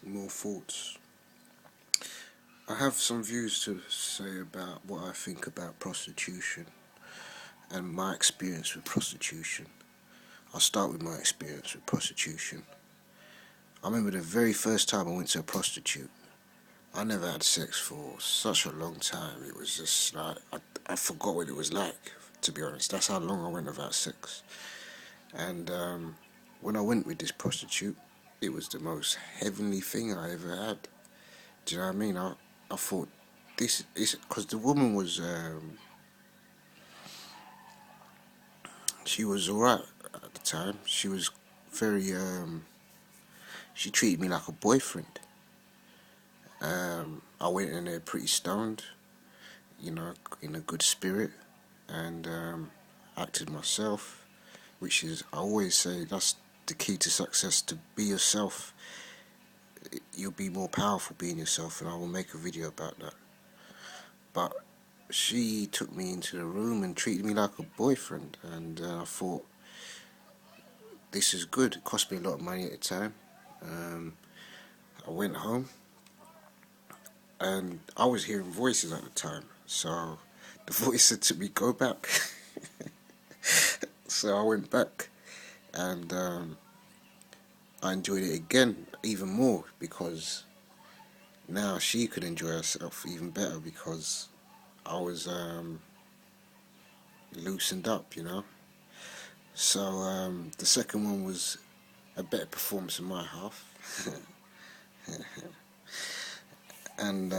more thoughts. I have some views to say about what I think about prostitution and my experience with prostitution. I'll start with my experience with prostitution. I remember the very first time I went to a prostitute. I never had sex for such a long time. It was just like, I forgot what it was like, to be honest. That's how long I went without sex. And when I went with this prostitute, it was the most heavenly thing I ever had. Do you know what I mean? I thought this is because the woman was she was alright at the time. She was very she treated me like a boyfriend. I went in there pretty stoned, in a good spirit, and acted myself, which is, I always say, that's the key to success. To be yourself, you'll be more powerful being yourself, and I will make a video about that. But she took me into the room and treated me like a boyfriend, and I thought, this is good. It cost me a lot of money at the time. I went home, and I was hearing voices at the time, so the voice said to me, go back. So I went back, and I enjoyed it again even more, because now she could enjoy herself even better, because I was loosened up. So the second one was a better performance on my half. And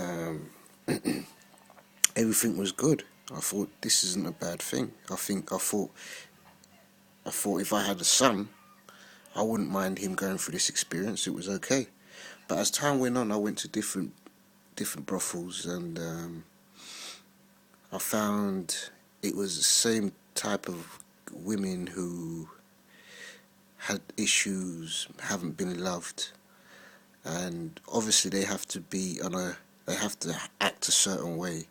everything was good. I thought, this isn't a bad thing. I thought if I had a son, I wouldn't mind him going through this experience. It was okay. But as time went on, I went to different brothels, and I found it was the same type of women who had issues, haven't been loved, and obviously they have to act a certain way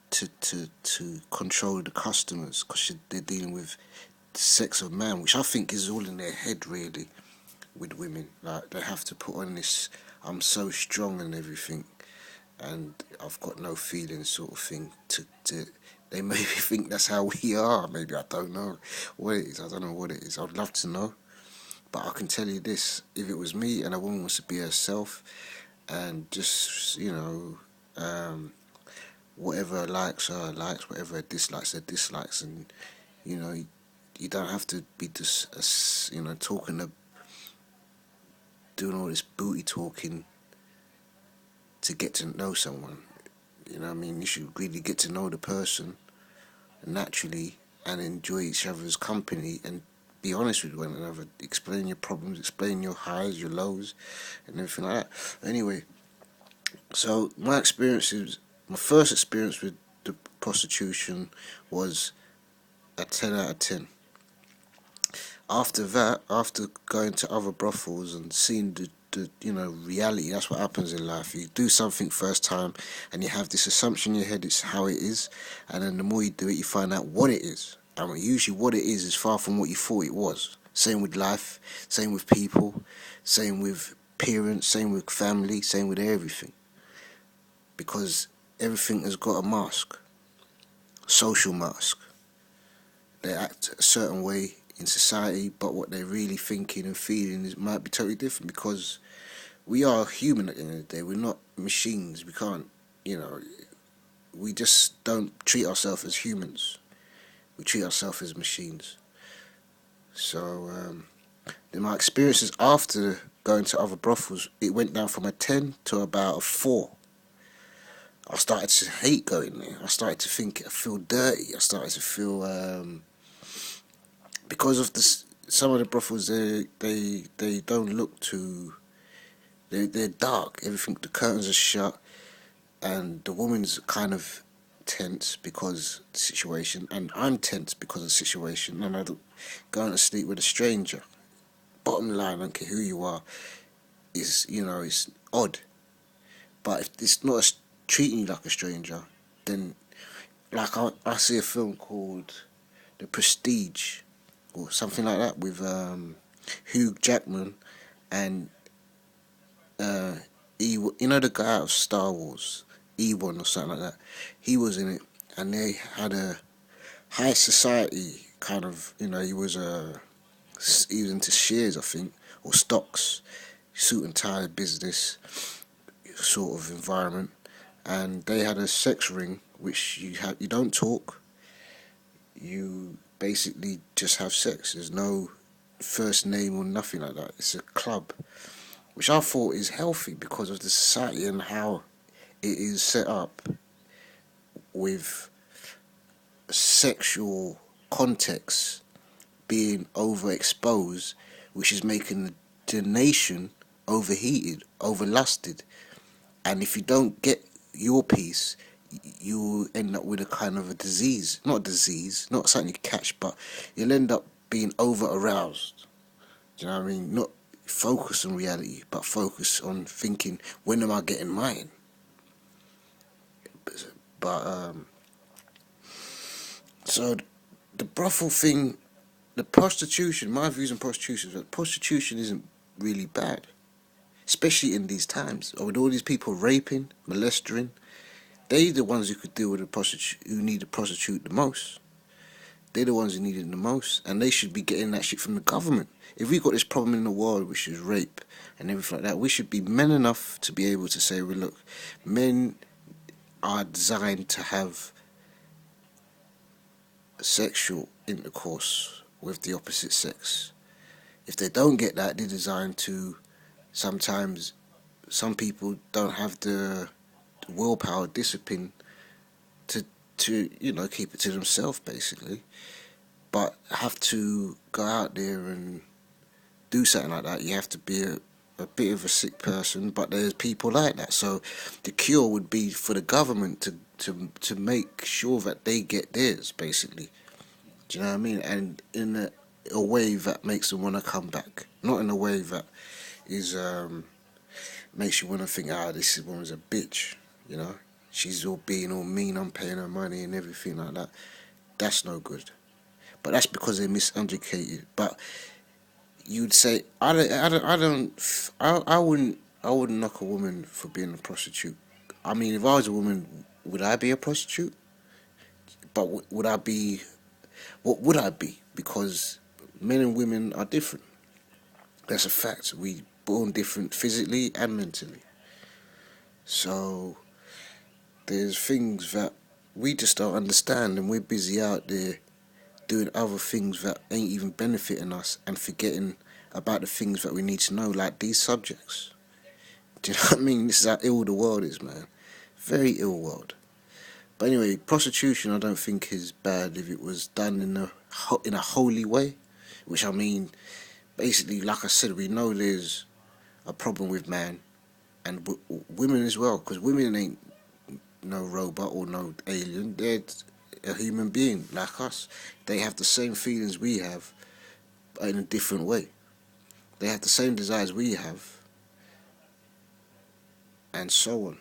to control the customers, because they're dealing with the sex of man, which I think is all in their head, really, with women. Like, they have to put on this I'm so strong and everything, and I've got no feelings sort of thing. They maybe think that's how we are. Maybe, I don't know what it is. I don't know what it is. I'd love to know. But I can tell you this: if it was me and a woman wants to be herself and just, whatever likes her likes, whatever dislikes her dislikes, and you don't have to be just doing all this booty talking to get to know someone. You know what I mean? You should really get to know the person naturally and enjoy each other's company and be honest with one another. Explain your problems, explain your highs, your lows, and everything like that. Anyway, so my first experience with the prostitution was a 10 out of 10. After that, after going to other brothels and seeing the reality, that's what happens in life. You do something first time and you have this assumption in your head it's how it is, and then the more you do it, you find out what it is. And usually what it is far from what you thought it was. Same with life, same with people, same with parents, same with family, same with everything. Because everything has got a mask, social mask. They act a certain way in society, but what they're really thinking and feeling might be totally different, because we are human at the end of the day. We're not machines. We can't, we just don't treat ourselves as humans. We treat ourselves as machines. So in my experiences after going to other brothels, it went down from a 10 to about a 4. I started to hate going there. I started to feel dirty. I started to feel because of this. Some of the brothels, they don't look too. They're dark. Everything, the curtains are shut, and the woman's kind of tense because of the situation, and I'm tense because of the situation. And I'm going to sleep with a stranger. Bottom line, I don't care who you are, is it's odd. But if it's not treating you like a stranger, then like I see a film called The Prestige or something like that with Hugh Jackman, and uh, you know the guy out of Star Wars, Ewan or something like that. He was in it, and they had a high society kind of. He was into shares, I think, or stocks, suit and tie business sort of environment, and they had a sex ring which you don't talk, you basically just have sex. There's no first name or nothing like that. It's a club, which I thought is healthy because of the society and how it is set up with sexual context being overexposed, which is making the nation overheated, overlusted. And if you don't get your piece, you end up with a kind of a disease. Not a disease, not something you catch, but you'll end up being over aroused. Do you know what I mean? Not focus on reality, but focus on thinking, when am I getting mine? But so the brothel thing, the prostitution, my views on prostitution is that prostitution isn't really bad, especially in these times. With all these people raping, molesting, they're the ones who could deal with who need a prostitute the most. They're the ones who need it the most, and they should be getting that shit from the government. If we got this problem in the world, which is rape and everything like that, we should be men enough to be able to say, well, look, men are designed to have sexual intercourse with the opposite sex. If they don't get that, they're designed to. Sometimes some people don't have the willpower, discipline to keep it to themselves, basically, but have to go out there and do something like that. You have to be a bit of a sick person, but there's people like that. So the cure would be for the government to make sure that they get theirs, basically. Do you know what I mean? And in a way that makes them want to come back, not in a way that is makes you want to think, this woman's a bitch, she's all being all mean, I'm paying her money and everything like that. That's no good. But that's because they're miseducated. But you'd say, I wouldn't knock a woman for being a prostitute. I mean, if I was a woman, would I be a prostitute? But would I be? What would I be? Because men and women are different. That's a fact. We born different physically and mentally. So there's things that we just don't understand, and we're busy out there doing other things that ain't even benefiting us and forgetting about the things that we need to know, like these subjects. Do you know what I mean? This is how ill the world is, man. Very ill world. But anyway, prostitution I don't think is bad if it was done in a holy way, which I mean, basically, like I said, we know there's a problem with man and women as well, because women ain't no robot or no alien. They're a human being like us. They have the same feelings we have, but in a different way. They have the same desires we have, and so on.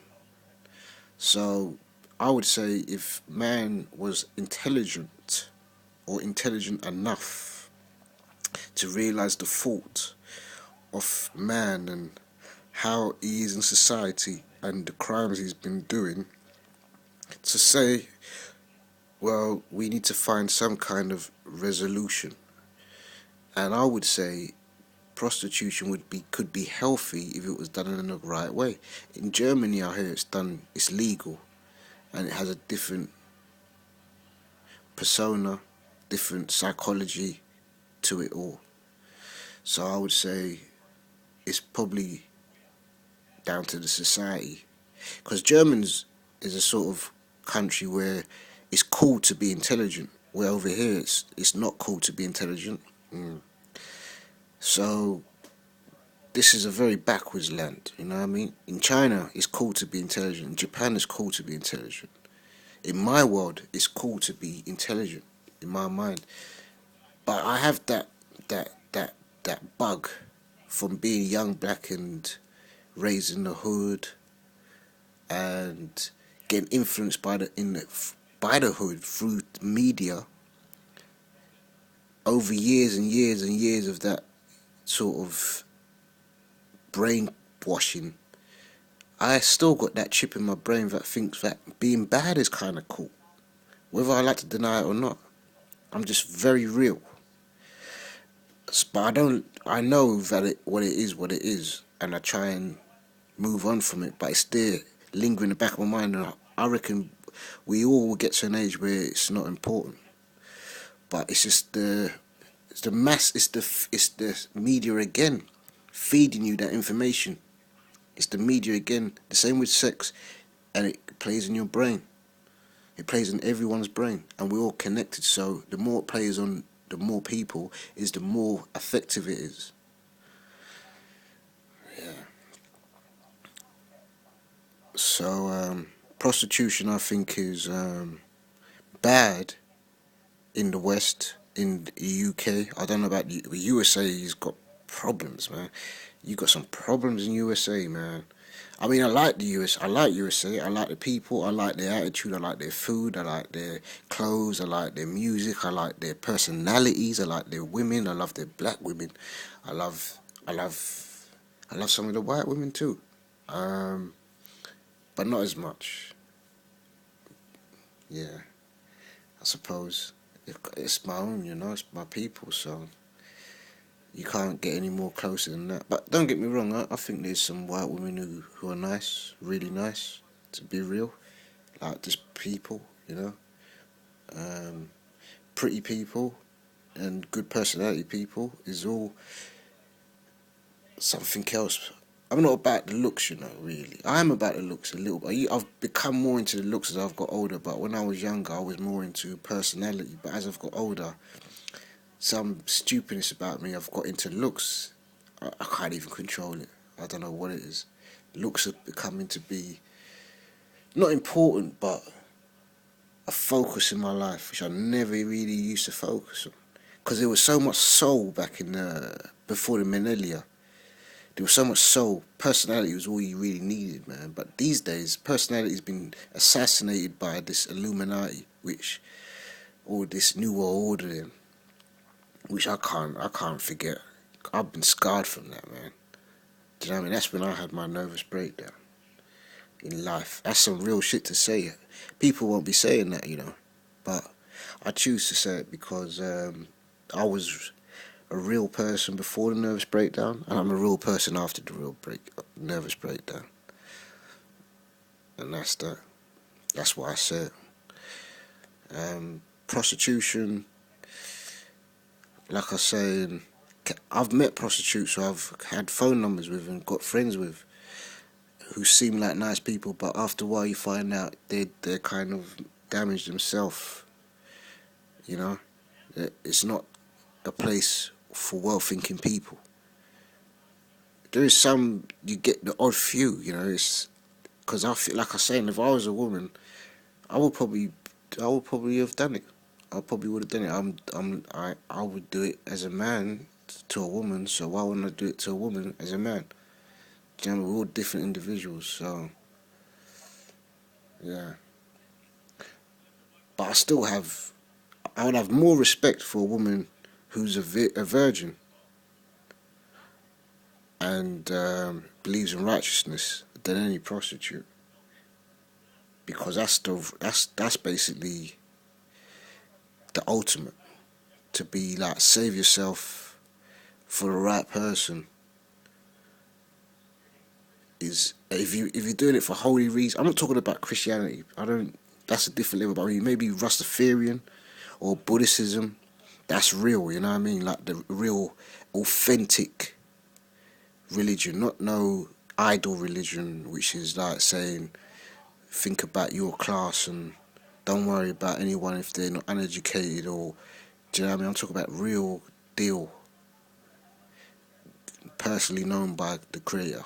So I would say if man was intelligent or intelligent enough to realize the fault of man and how he is in society and the crimes he's been doing, to say, well, we need to find some kind of resolution. And I would say prostitution could be healthy if it was done in the right way. In Germany, I hear it's legal, and it has a different persona, different psychology to it all. So I would say it's probably down to the society, because Germans is a sort of country where it's cool to be intelligent, where over here it's not cool to be intelligent. So this is a very backwards land, you know what I mean? In China, it's cool to be intelligent. In Japan, it's cool to be intelligent. In my world, it's cool to be intelligent, in my mind. But I have that bug from being young, black, and raised in the hood, and getting influenced by the hood through media over years and years and years of that sort of brain washing, I still got that chip in my brain that thinks that being bad is kind of cool, whether I like to deny it or not. I'm just very real. But I know that what it is, and I try and move on from it, but it's there, lingering in the back of my mind, and I reckon we all will get to an age where it's not important. But it's just it's the media again, feeding you that information. It's the media again, the same with sex, and it plays in your brain. It plays in everyone's brain, and we're all connected. So the more it plays on the more people, is the more effective it is. Yeah. So prostitution, I think, is bad in the West, in the UK. I don't know about the USA. He's got problems, man. You got some problems in USA, man. I mean, I like the US. I like USA. I like the people. I like their attitude. I like their food. I like their clothes. I like their music. I like their personalities. I like their women. I love their black women. I love, I love, I love some of the white women too. Um, but not as much. Yeah, I suppose it's my own. It's my people. So you can't get any more closer than that. But don't get me wrong, I think there's some white women who are nice, really nice, to be real. Like just people, Um, pretty people and good personality people is all something else. I'm not about the looks, really. I am about the looks a little bit. I've become more into the looks as I've got older, but when I was younger, I was more into personality. But as I've got older, some stupidness about me, I've got into looks. I can't even control it. I don't know what it is. Looks are becoming to be not important, but a focus in my life, which I never really used to focus on. Because there was so much soul back in before the millennia. There was so much soul. Personality was all you really needed, man. But these days, personality's been assassinated by this Illuminati, or this New World Order, which I can't forget. I've been scarred from that, man. Do you know what I mean? That's when I had my nervous breakdown in life. That's some real shit to say. People won't be saying that, but I choose to say it because I was a real person before the nervous breakdown, and I'm a real person after the nervous breakdown. And that's that. That's what I said. Prostitution, like I said, I've met prostitutes who I've had phone numbers with and got friends with, who seem like nice people, but after a while you find out they're kind of damaged themselves. It's not a place for well-thinking people. There is some, you get the odd few, it's because I feel like I say, if I was a woman, I would probably have done it. I probably would have done it. I would do it as a man to a woman, so why wouldn't I do it to a woman as a man? Do you know, we're all different individuals, so yeah. But I would have more respect for a woman who's a virgin and believes in righteousness than any prostitute, because that's basically the ultimate, to be like, save yourself for the right person. Is if you're doing it for holy reasons. I'm not talking about Christianity. That's a different level. But I mean, maybe Rastafarian or Buddhism. That's real. You know what I mean? Like the real, authentic religion, not no idol religion, which is like saying, think about your class and don't worry about anyone if they're not uneducated, or do you know what I mean? I'm talking about real deal, personally known by the creator.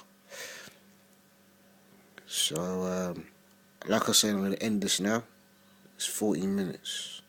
So, like I said, I'm going to end this now. It's 14 minutes.